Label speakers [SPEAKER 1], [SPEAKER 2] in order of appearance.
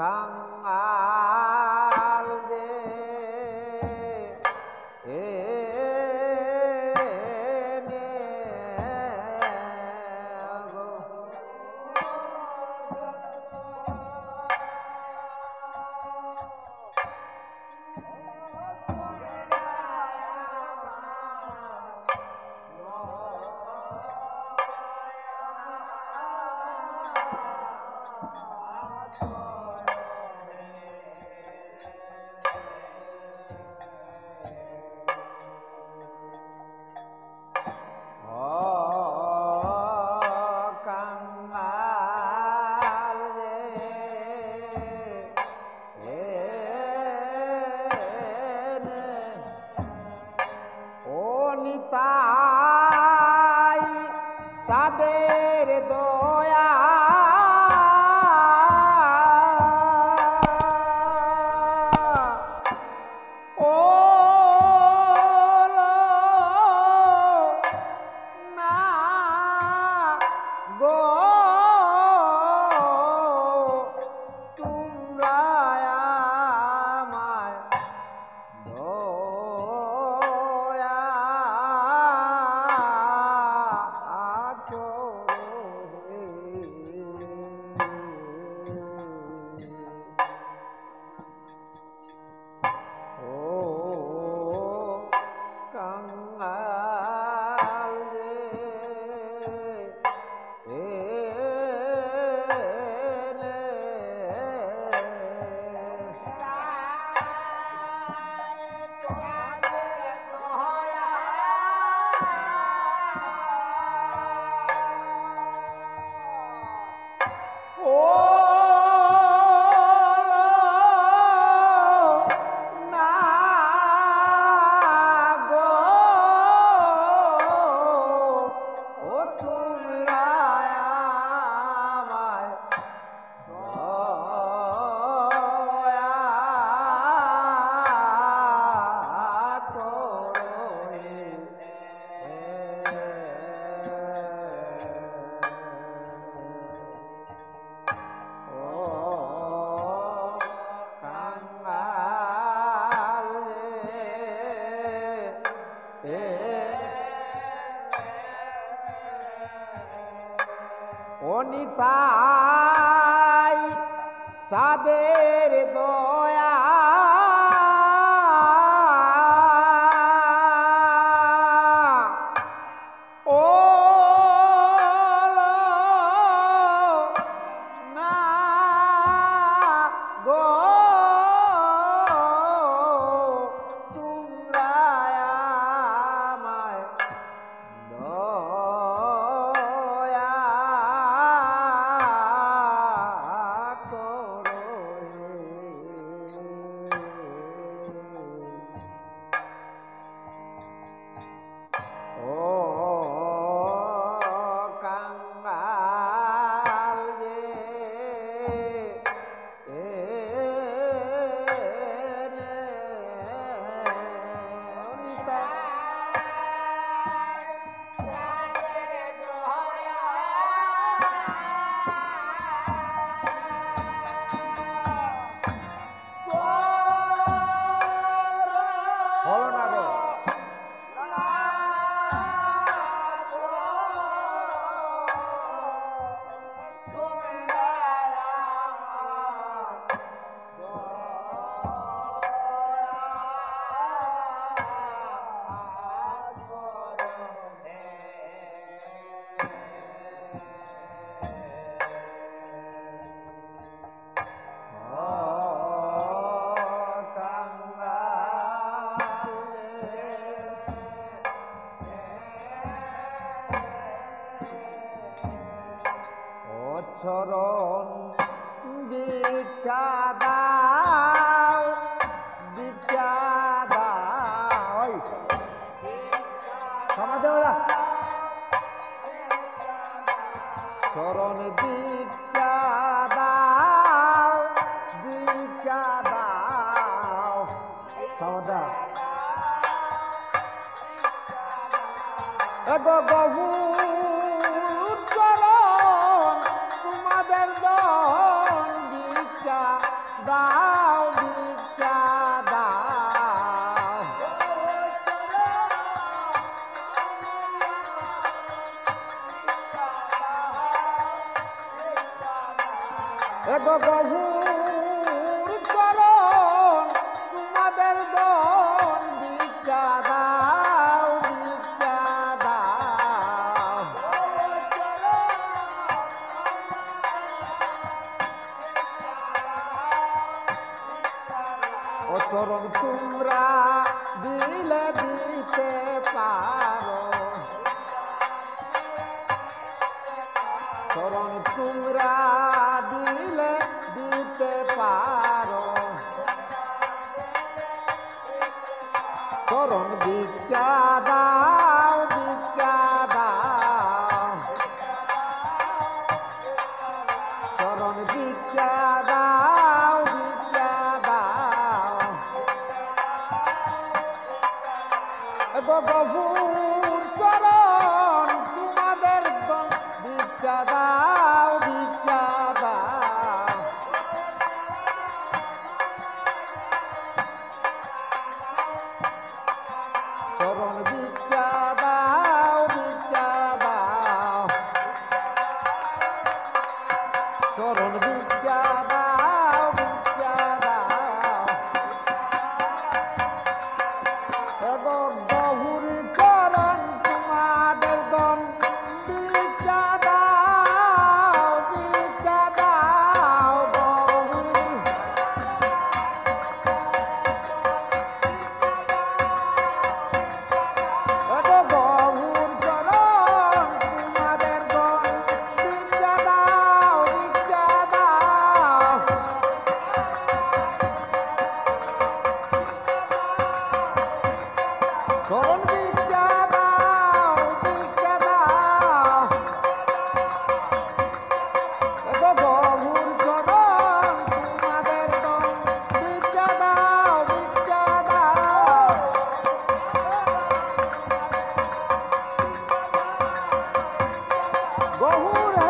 [SPEAKER 1] কাঙাল যে তাই চাঁদের দয়া ও না গো তোমরা আমায় কাঙাল যে অনিতাই চাঁদের দয়া ও না গো তোমরা আমায় চরণ ভিক্ষা দাও ভিক্ষা দাও চরণ ভিক্ষা দাও ভিক্ষা দাও সামদা এগো গহু চরণ তোমাদের দন ভিক্ষা এগো গভুর চরণ তোমাদের দন ভিক্ষা দাও ভিক্ষা দাও ও চরণ তোমরা দিলে দিতে পারো চরণ তোমরা দিলে দিতে পারো চরণ ভিক্ষা দাও ভিক্ষা দাও চরণ ভিক্ষা দাও ভিক্ষা দাও এগো গভুর চরণ তোমাদের ভিক্ষা দাও ভিক্ষা দাও চরণ ভিক্ষা দাও ভিক্ষা দাও চরণ ভিক্ষা দাও ভিক্ষা দাও এগো গভুর চরণ তোমাদের দন ভিক্ষা দাও ভিক্ষা দাও গভুর এগো গভুর চরণ তোমাদের দন ভিক্ষা দাও ভিক্ষা দাও চরণ ভিক্ষা দাও ভিক্ষা দাও এগো গভুর চরণ তোমাদের দন ভিক্ষা দাও ভিক্ষা দাও গভুর